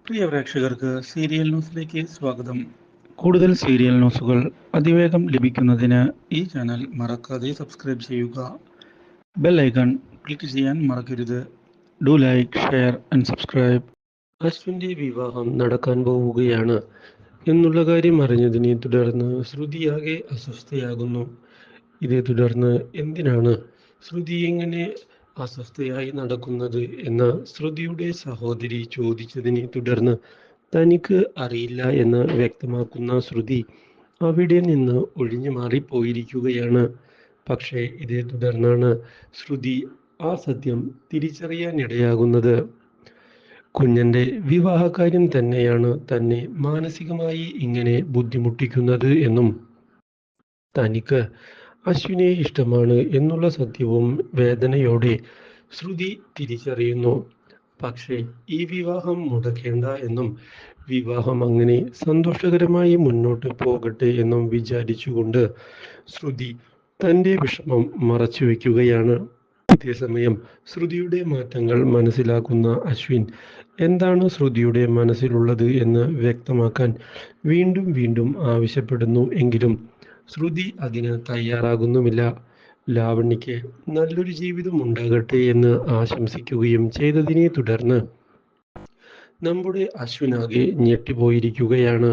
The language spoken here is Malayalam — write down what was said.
പ്രിയ പ്രേക്ഷകർക്ക് സീരിയൽ ന്യൂസിലേക്ക് സ്വാഗതം. കൂടുതൽ സീരിയൽ ന്യൂസുകൾ അതിവേഗം ലഭിക്കുന്നതിന് ഈ ചാനൽ മറക്കാതെ സബ്സ്ക്രൈബ് ചെയ്യുക. ബെൽ ഐക്കൺ ക്ലിക്ക് ചെയ്യാൻ മറക്കരുത്. Do like, share and subscribe. അശ്വിൻ്റെ വിവാഹം നടക്കാൻ പോവുകയാണ് എന്നുള്ള കാര്യം അറിഞ്ഞതിനെ തുടർന്ന് ശ്രുതിയാകെ അസ്വസ്ഥയാകുന്നു. ഇതേ തുടർന്ന് എന്തിനാണ് ശ്രുതി ഇങ്ങനെ അസ്വസ്ഥയായി നടക്കുന്നത് എന്ന ശ്രുതിയുടെ സഹോദരി ചോദിച്ചതിനെ തുടർന്ന് തനിക്ക് അറിയില്ല എന്ന് വ്യക്തമാക്കുന്ന ശ്രുതി അവിടെ നിന്ന് ഒഴിഞ്ഞു മാറിപ്പോയിരിക്കുകയാണ്. പക്ഷേ ഇതേ തുടർന്നാണ് ശ്രുതി ആ സത്യം തിരിച്ചറിയാനിടയാകുന്നത്. കുഞ്ഞന്റെ വിവാഹകാര്യം തന്നെയാണ് തന്നെ മാനസികമായി ഇങ്ങനെ ബുദ്ധിമുട്ടിക്കുന്നത് എന്നും തനിക്ക് അശ്വിനെ ഇഷ്ടമാണ് എന്നുള്ള സത്യവും വേദനയോടെ ശ്രുതി തിരിച്ചറിയുന്നു. പക്ഷേ ഈ വിവാഹം മുടക്കേണ്ട എന്നും വിവാഹം അങ്ങനെ സന്തോഷകരമായി മുന്നോട്ട് പോകട്ടെ എന്നും വിചാരിച്ചുകൊണ്ട് ശ്രുതി തൻ്റെ വിഷമം മറച്ചു വയ്ക്കുകയാണ്. ഇതേസമയം ശ്രുതിയുടെ മാറ്റങ്ങൾ മനസ്സിലാക്കുന്ന അശ്വിൻ എന്താണ് ശ്രുതിയുടെ മനസ്സിലുള്ളത് എന്ന് വ്യക്തമാക്കാൻ വീണ്ടും വീണ്ടും ആവശ്യപ്പെടുന്നു. എങ്കിലും ശ്രുതി അതിന് തയ്യാറാകുന്നുമില്ല. ലാവണ്യയ്ക്ക് നല്ലൊരു ജീവിതം ഉണ്ടാകട്ടെ എന്ന് ആശംസിക്കുകയും ചെയ്തതിനെ തുടർന്ന് നമ്മുടെ അശ്വിനാകെ ഞെട്ടിപ്പോയിരിക്കുകയാണ്.